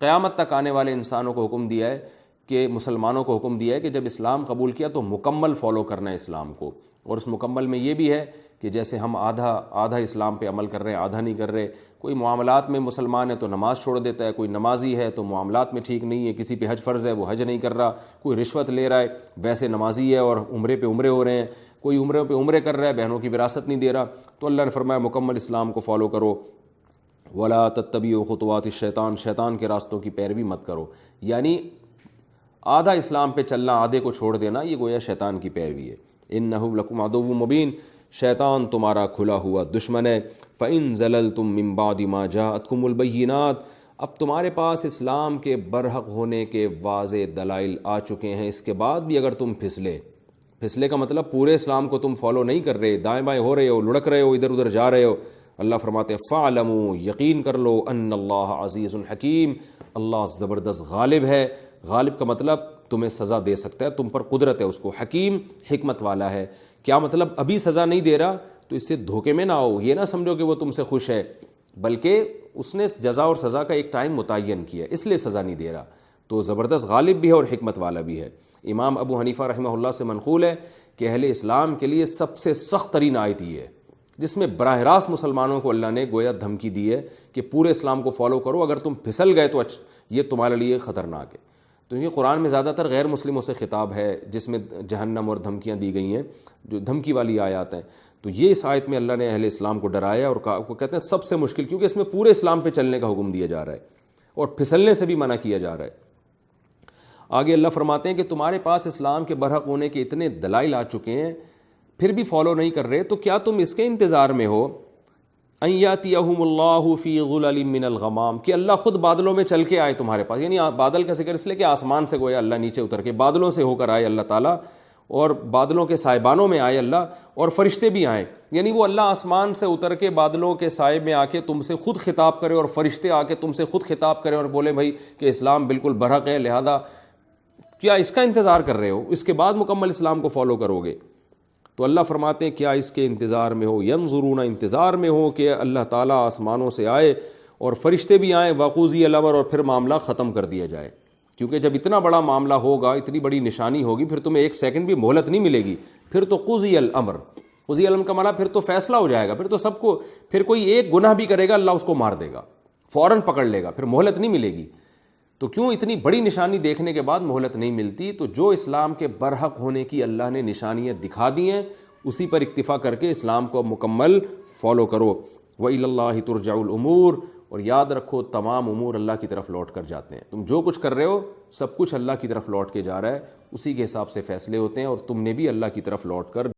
قیامت تک آنے والے انسانوں کو حکم دیا ہے کہ مسلمانوں کو حکم دیا ہے کہ جب اسلام قبول کیا تو مکمل فالو کرنا ہے اسلام کو. اور اس مکمل میں یہ بھی ہے کہ جیسے ہم آدھا اسلام پہ عمل کر رہے ہیں آدھا نہیں کر رہے. کوئی معاملات میں مسلمان ہے تو نماز چھوڑ دیتا ہے, کوئی نمازی ہے تو معاملات میں ٹھیک نہیں ہے, کسی پہ حج فرض ہے وہ حج نہیں کر رہا, کوئی رشوت لے رہا ہے ویسے نمازی ہے اور عمرے پہ عمرے ہو رہے ہیں, کوئی عمرے پہ عمرے کر رہا ہے بہنوں کی وراثت نہیں دے رہا. تو اللہ نے فرمایا مکمل اسلام کو فالو کرو. ولا تتبعوا خطوات الشیطان, شیطان کے راستوں کی پیروی مت کرو. یعنی آدھا اسلام پہ چلنا آدھے کو چھوڑ دینا یہ گویا شیطان کی پیروی ہے. انہ لکم عدو مبین, شیطان تمہارا کھلا ہوا دشمن ہے. فإن زللتم من بعد ما جاءتکم البینات, اب تمہارے پاس اسلام کے برحق ہونے کے واضح دلائل آ چکے ہیں, اس کے بعد بھی اگر تم پھسلے کا مطلب پورے اسلام کو تم فالو نہیں کر رہے, دائیں بائیں ہو رہے ہو, لڑک رہے ہو, ادھر ادھر جا رہے ہو, اللہ فرماتے ہیں فاعلموا, یقین کر لو, ان اللہ عزیز حکیم, اللہ زبردست غالب ہے. غالب کا مطلب تمہیں سزا دے سکتا ہے, تم پر قدرت ہے اس کو. حکیم حکمت والا ہے. کیا مطلب ابھی سزا نہیں دے رہا تو اس سے دھوکے میں نہ آؤ, یہ نہ سمجھو کہ وہ تم سے خوش ہے, بلکہ اس نے جزا اور سزا کا ایک ٹائم متعین کیا اس لیے سزا نہیں دے رہا. تو زبردست غالب بھی ہے اور حکمت والا بھی ہے. امام ابو حنیفہ رحمہ اللہ سے منقول ہے کہ اہل اسلام کے لیے سب سے سخت ترین آیت یہ ہے جس میں براہ راست مسلمانوں کو اللہ نے گویا دھمکی دی ہے کہ پورے اسلام کو فالو کرو, اگر تم پھسل گئے تو یہ تمہارے لیے خطرناک ہے. تو یہ قرآن میں زیادہ تر غیر مسلموں سے خطاب ہے جس میں جہنم اور دھمکیاں دی گئی ہیں, جو دھمکی والی آیات ہیں. تو یہ اس آیت میں اللہ نے اہل اسلام کو ڈرایا اور وہ کہتے ہیں سب سے مشکل, کیونکہ اس میں پورے اسلام پہ چلنے کا حکم دیا جا رہا ہے اور پھسلنے سے بھی منع کیا جا رہا ہے. آگے اللہ فرماتے ہیں کہ تمہارے پاس اسلام کے برحق ہونے کے اتنے دلائل آ چکے ہیں پھر بھی فالو نہیں کر رہے, تو کیا تم اس کے انتظار میں ہو ان یاتیہم اللہ فی غلل من الغمام, کہ اللہ خود بادلوں میں چل کے آئے تمہارے پاس. یعنی بادل کا ذکر اس لیے کہ آسمان سے گویا اللہ نیچے اتر کے بادلوں سے ہو کر آئے اللہ تعالیٰ, اور بادلوں کے سائبانوں میں آئے اللہ, اور فرشتے بھی آئیں. یعنی وہ اللہ آسمان سے اتر کے بادلوں کے سائے میں آ کے تم سے خود خطاب کرے, اور فرشتے آ کے تم سے خود خطاب کریں اور بولے بھائی کہ اسلام بالکل برحق ہے, لہذا کیا اس کا انتظار کر رہے ہو, اس کے بعد مکمل اسلام کو فالو کرو گے. تو اللہ فرماتے ہیں کیا اس کے انتظار میں ہو, ینظرون, انتظار میں ہو کہ اللہ تعالیٰ آسمانوں سے آئے اور فرشتے بھی آئیں, وقضی الامر, اور پھر معاملہ ختم کر دیا جائے. کیونکہ جب اتنا بڑا معاملہ ہوگا, اتنی بڑی نشانی ہوگی, پھر تمہیں ایک سیکنڈ بھی مہلت نہیں ملے گی. پھر تو قضی الامر, قضی الامر کا معنی پھر تو فیصلہ ہو جائے گا, پھر تو سب کو, پھر کوئی ایک گناہ بھی کرے گا اللہ اس کو مار دے گا, فوراً پکڑ لے گا, پھر مہلت نہیں ملے گی. تو کیوں اتنی بڑی نشانی دیکھنے کے بعد مہلت نہیں ملتی؟ تو جو اسلام کے برحق ہونے کی اللہ نے نشانیاں دکھا دی ہیں اسی پر اکتفا کر کے اسلام کو مکمل فالو کرو. وَإِلَى اللَّهِ تُرْجَعُ الْأُمُورُ, اور یاد رکھو تمام امور اللہ کی طرف لوٹ کر جاتے ہیں. تم جو کچھ کر رہے ہو سب کچھ اللہ کی طرف لوٹ کے جا رہا ہے, اسی کے حساب سے فیصلے ہوتے ہیں, اور تم نے بھی اللہ کی طرف لوٹ کر